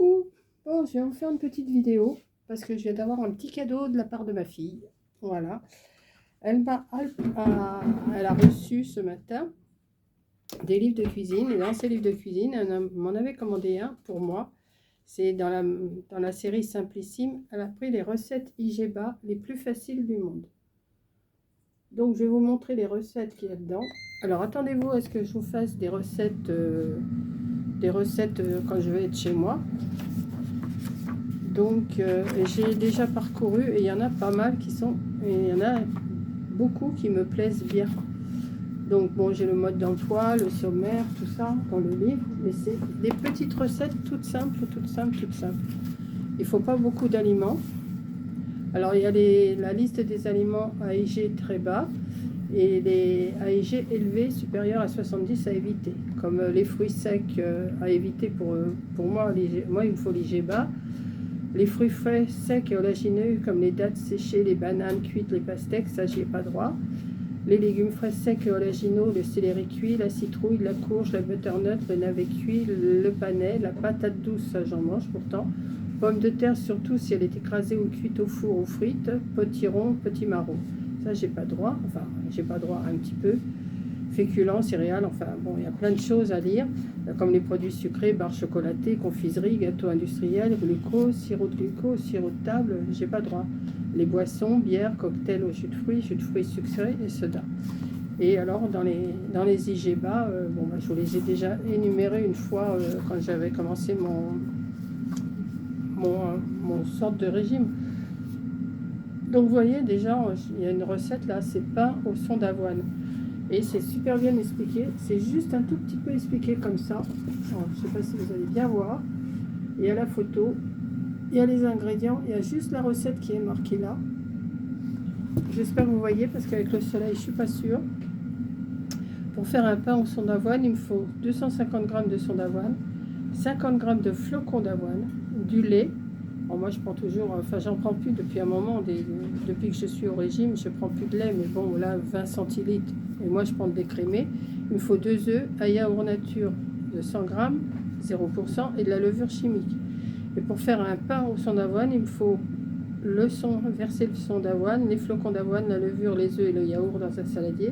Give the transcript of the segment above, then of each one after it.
Coucou! Bon, je vais vous faire une petite vidéo parce que je viens d'avoir un petit cadeau de la part de ma fille. Voilà. Elle a reçu ce matin des livres de cuisine. Et dans ces livres de cuisine, elle m'en avait commandé un pour moi. C'est dans la série Simplissime. Elle a pris les recettes IGBA les plus faciles du monde. Donc, je vais vous montrer les recettes qu'il y a dedans. Alors, attendez-vous à ce que je vous fasse des recettes quand je vais être chez moi. Donc j'ai déjà parcouru et il y en a pas mal il y en a beaucoup qui me plaisent bien. Donc bon, j'ai le mode d'emploi, le sommaire, tout ça dans le livre, mais c'est des petites recettes toutes simples. Il faut pas beaucoup d'aliments. Alors il y a la liste des aliments AIG très bas et les AIG élevés supérieurs à 70 à éviter, comme les fruits secs à éviter pour moi. Moi il me faut l'IGBA. Les fruits frais, secs et oléagineux, comme les dattes séchées, les bananes cuites, les pastèques, ça j'y ai pas droit. Les légumes frais, secs et oléagineux, le céleri cuit, la citrouille, la courge, la butternut, le navet cuit, le panais, la patate douce, ça j'en mange pourtant. Pommes de terre, surtout si elle est écrasée ou cuite au four ou frites. Potiron, petit marron, ça j'ai pas droit, enfin j'ai pas droit un petit peu. Féculents, céréales, enfin bon, il y a plein de choses à lire, comme les produits sucrés, barres chocolatées, confiseries, gâteaux industriels, glucose, sirop de glucose, sirop de table, j'ai pas droit. Les boissons, bières, cocktails au jus de fruits sucrés et soda. Et alors dans les IGBA, bon, je vous les ai déjà énumérés une fois quand j'avais commencé mon sorte de régime. Donc vous voyez déjà, il y a une recette là, c'est pain au son d'avoine. Et c'est super bien expliqué, c'est juste un tout petit peu expliqué comme ça. Alors, je ne sais pas si vous allez bien voir. Il y a la photo, il y a les ingrédients, il y a juste la recette qui est marquée là. J'espère que vous voyez parce qu'avec le soleil, je ne suis pas sûre. Pour faire un pain au son d'avoine, il me faut 250 g de son d'avoine, 50 g de flocons d'avoine, du lait. Alors moi je prends toujours, enfin j'en prends plus depuis un moment, depuis que je suis au régime, je prends plus de lait, mais bon là 20 centilitres. Et moi je prends de décrémé. Il me faut 2 œufs, un yaourt nature de 100 g, 0%, et de la levure chimique. Et pour faire un pain au son d'avoine, il me faut verser le son d'avoine, les flocons d'avoine, la levure, les œufs et le yaourt dans un saladier.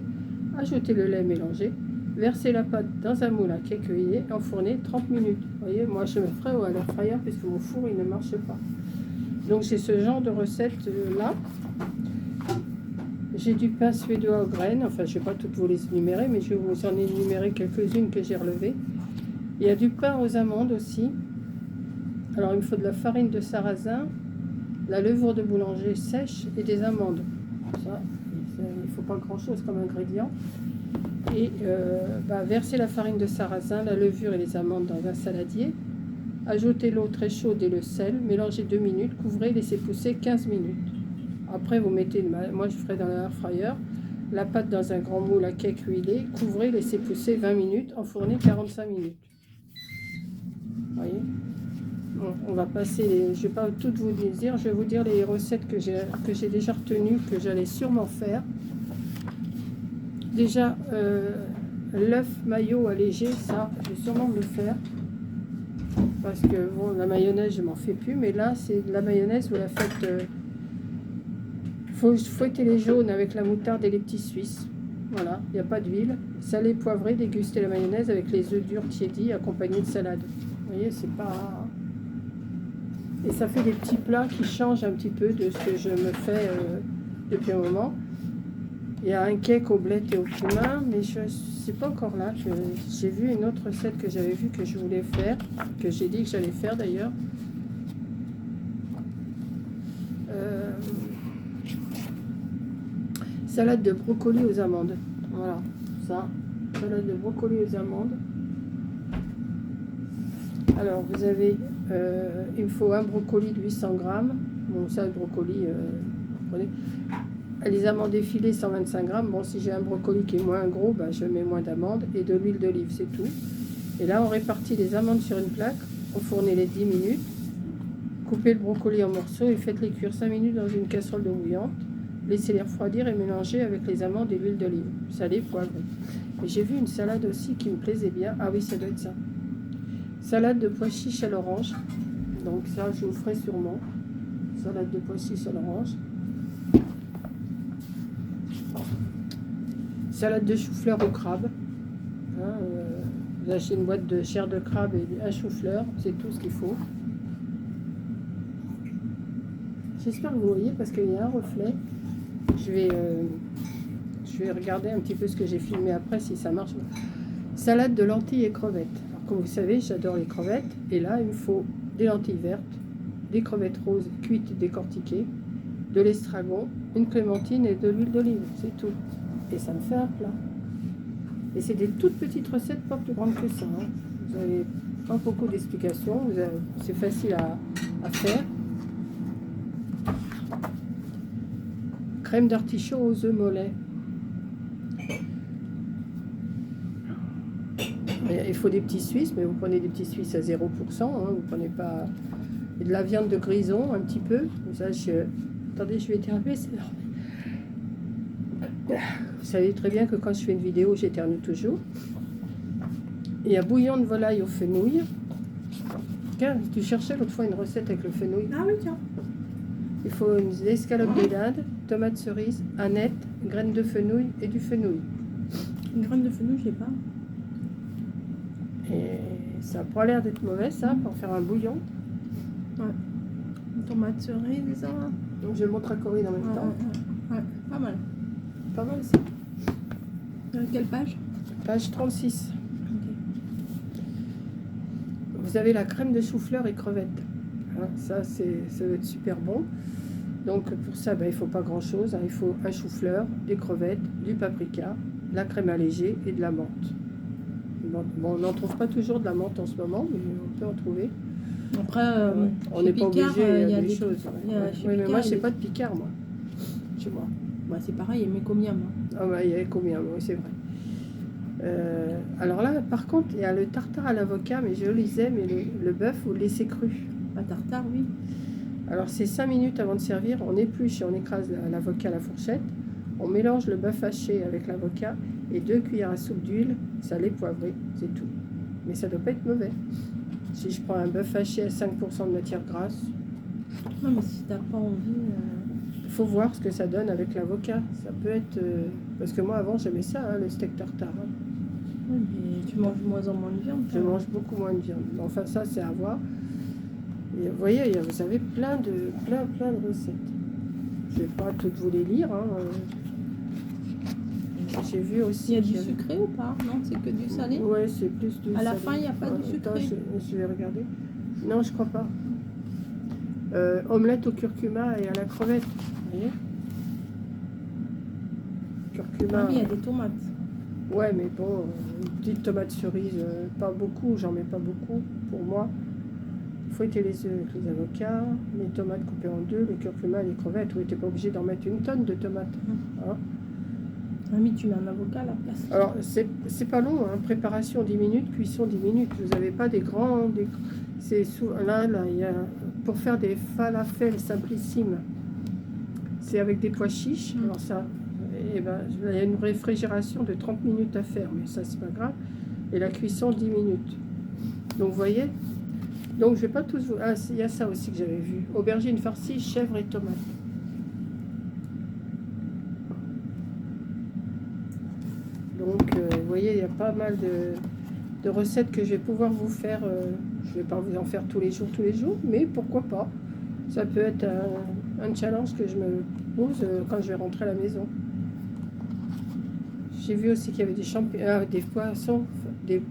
Ajouter le lait mélangé. Verser la pâte dans un moule à cake cuillé, enfourner 30 minutes. Vous voyez, moi je me ferai à l'air fryer puisque mon four il ne marche pas. Donc j'ai ce genre de recette là. J'ai du pain suédois aux graines, enfin je ne vais pas toutes vous les énumérer, mais je vais vous en énumérer quelques-unes que j'ai relevées. Il y a du pain aux amandes aussi. Alors il me faut de la farine de sarrasin, la levure de boulanger sèche et des amandes. Ça, il ne faut pas grand-chose comme ingrédient. Et verser la farine de sarrasin, la levure et les amandes dans un saladier. Ajouter l'eau très chaude et le sel, mélanger 2 minutes, couvrez, laissez pousser 15 minutes. Après vous mettez, moi je ferai dans l'air fryer, la pâte dans un grand moule à cake huilé, couvrez, laissez pousser 20 minutes, enfournez 45 minutes. Vous voyez, bon, on va passer, je ne vais pas toutes vous dire, je vais vous dire les recettes que j'ai déjà retenues, que j'allais sûrement faire. Déjà, l'œuf maillot allégé, ça, je vais sûrement le faire. Parce que, bon, la mayonnaise, je m'en fais plus. Mais là, c'est de la mayonnaise, vous la faites... faut fouetter les jaunes avec la moutarde et les petits suisses. Voilà, il n'y a pas d'huile. Salé, poivré, déguster la mayonnaise avec les œufs durs tiédis accompagnés de salade. Vous voyez, c'est pas... Et ça fait des petits plats qui changent un petit peu de ce que je me fais depuis un moment. Il y a un cake au blé et au cumin, mais je ne suis pas encore là. J'ai vu une autre recette que j'avais vue que je voulais faire, que j'ai dit que j'allais faire d'ailleurs. Salade de brocoli aux amandes. Voilà, ça. Salade de brocoli aux amandes. Alors, vous avez... il me faut un brocoli de 800 g. Bon, ça, le brocoli, vous prenez... Les amandes effilées 125 g. Bon, si j'ai un brocoli qui est moins gros, je mets moins d'amandes et de l'huile d'olive, c'est tout. Et là, on répartit les amandes sur une plaque, enfournez-les 10 minutes, coupez le brocoli en morceaux et faites-les cuire 5 minutes dans une casserole d'eau bouillante. Laissez-les refroidir et mélanger avec les amandes et l'huile d'olive, salé, poivré. Et j'ai vu une salade aussi qui me plaisait bien. Ah oui, ça doit être ça. Salade de pois chiches à l'orange. Donc ça, je vous ferai sûrement. Salade de pois chiches à l'orange. Salade de chou-fleur au crabe. Hein, vous achetez une boîte de chair de crabe et un chou-fleur. C'est tout ce qu'il faut. J'espère que vous voyez parce qu'il y a un reflet. Je vais regarder un petit peu ce que j'ai filmé après si ça marche. Salade de lentilles et crevettes. Alors, comme vous savez, j'adore les crevettes. Et là, il me faut des lentilles vertes, des crevettes roses cuites et décortiquées, de l'estragon, une clémentine et de l'huile d'olive. C'est tout. Et ça me fait un plat. Et c'est des toutes petites recettes, pas plus grandes que ça. Hein. Vous n'avez pas beaucoup d'explications. C'est facile à faire. Crème d'artichaut aux œufs mollets. Il faut des petits Suisses, mais vous prenez des petits Suisses à 0%. Hein, vous prenez pas... Et de la viande de grison, un petit peu. Ça, attendez, je vais éternuer, c'est énorme. Vous savez très bien que quand je fais une vidéo, j'éternue toujours. Et un bouillon de volaille au fenouil. Tiens, tu cherchais l'autre fois une recette avec le fenouil. Ah oui, tiens. Il faut une escalope de dinde, tomates cerises, aneth, graines de fenouil et du fenouil. Une graine de fenouil, je l'ai pas. Et ça n'a pas l'air d'être mauvais, ça, pour faire un bouillon. Ouais. Une tomate cerise, ça. Donc je le montre à Corinne en même temps. Ouais, pas mal. Pas mal ça. Quelle page? Page 36. Ok. Vous avez la crème de chou-fleur et crevettes. Hein, ça va être super bon. Donc pour ça, il ne faut pas grand chose. Hein. Il faut un chou-fleur, des crevettes, du paprika, de la crème allégée et de la menthe. Bon, on n'en trouve pas toujours de la menthe en ce moment, mais on peut en trouver. Après, on n'est pas obligé, il y a des choses. Oui, mais moi, je sais pas de Picard, moi. Chez moi. Bah, c'est pareil, mais combien moi? Ah bah, il y a combien, oui, c'est vrai. Alors là, par contre, il y a le tartare à l'avocat, mais je lisais, mais le bœuf, vous le laissez cru. Pas tartare, oui. Alors, c'est 5 minutes avant de servir, on épluche et on écrase l'avocat à la fourchette. On mélange le bœuf haché avec l'avocat et 2 cuillères à soupe d'huile, salée, poivrée, c'est tout. Mais ça ne doit pas être mauvais. Si je prends un bœuf haché à 5% de matière grasse, Non, mais si t'as pas envie... il faut voir ce que ça donne avec l'avocat. Ça peut être... Parce que moi, avant, j'aimais ça, hein, le steak tartare. Hein. Oui, mais tu manges moins en moins de viande. Je mange beaucoup moins de viande. Enfin, ça, c'est à voir. Et vous voyez, vous avez plein de recettes. Je ne vais pas toutes vous les lire. Hein. J'ai vu aussi... Il y a du sucré ou pas? Non, c'est que du salé? Oui, c'est plus du salé. À la fin, il n'y a pas de sucré? Attends, je vais regarder. Non, je crois pas. Omelette au curcuma et à la crevette. Vous voyez? Curcuma. Ah oui, il y a des tomates. Ouais, mais bon, une petite tomate cerise, pas beaucoup, j'en mets pas beaucoup pour moi. Fouetter les œufs avec les avocats, les tomates coupées en deux, le curcuma et les crevettes. Oui, t'es pas obligé d'en mettre une tonne de tomates. Hein. Ami, tu mets un avocat à la place. Alors, c'est pas long, hein. Préparation 10 minutes, cuisson 10 minutes. Vous n'avez pas des grands... Là, il y a... Pour faire des falafels simplissimes, c'est avec des pois chiches. Alors ça, il y a une réfrigération de 30 minutes à faire, mais ça, c'est pas grave. Et la cuisson, 10 minutes. Donc, vous voyez? Donc, je vais pas tous vous... Ah, il y a ça aussi que j'avais vu. Aubergine farcie, chèvre et tomate. Donc, vous voyez, il y a pas mal de recettes que je vais pouvoir vous faire. Je ne vais pas vous en faire tous les jours, mais pourquoi pas. Ça peut être un challenge que je me pose quand je vais rentrer à la maison. J'ai vu aussi qu'il y avait des champignons, des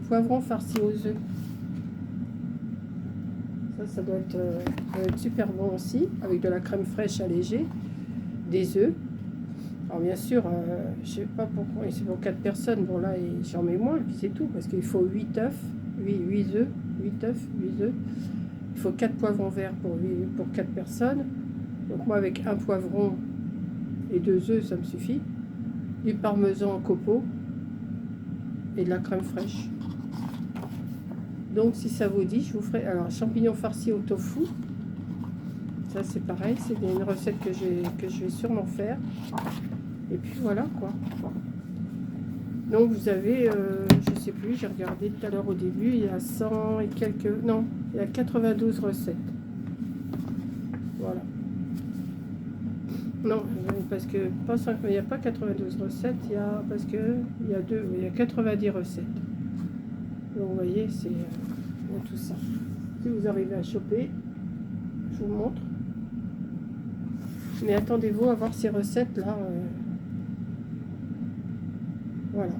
poivrons farcis aux œufs. Ça doit être super bon aussi, avec de la crème fraîche allégée, des œufs. Alors bien sûr, je sais pas pourquoi, c'est pour 4 personnes, bon là j'en mets moins, puis c'est tout, parce qu'il faut 8 œufs, 8 œufs, 8 œufs. Il faut 4 poivrons verts pour 4 personnes. Donc moi avec un poivron et 2 œufs, ça me suffit. Du parmesan en copeaux et de la crème fraîche. Donc si ça vous dit, je vous ferai alors champignons farcis au tofu. Ça c'est pareil, c'est une recette que je vais sûrement faire. Et puis voilà quoi. Donc vous avez, je sais plus, j'ai regardé tout à l'heure au début, il y a 100 et quelques, non, il y a 92 recettes. Voilà. Non, parce que pas 5, il n'y a pas 92 recettes, il y a, parce que il y a deux, il y a 90 recettes. Donc vous voyez, c'est tout ça. Si vous arrivez à choper, je vous montre. Mais attendez-vous à voir ces recettes là. Voilà.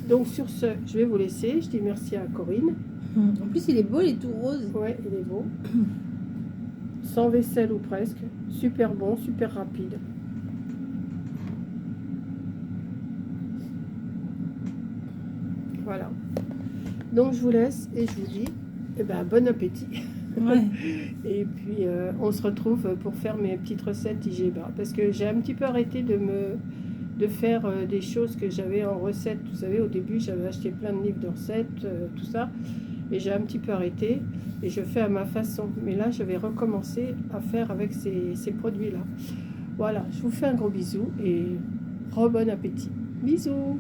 Donc sur ce, je vais vous laisser. Je dis merci à Corinne. En plus, il est beau, il est tout rose. Ouais, il est beau. Sans vaisselle ou presque. Super bon, super rapide. Voilà. Donc je vous laisse et je vous dis bon appétit. Ouais. Et puis on se retrouve pour faire mes petites recettes IGBA. Parce que j'ai un petit peu arrêté de faire des choses que j'avais en recette. Vous savez, au début, j'avais acheté plein de livres de recettes, tout ça. Et j'ai un petit peu arrêté et je fais à ma façon. Mais là, je vais recommencer à faire avec ces produits-là. Voilà, je vous fais un gros bisou et bon appétit. Bisous!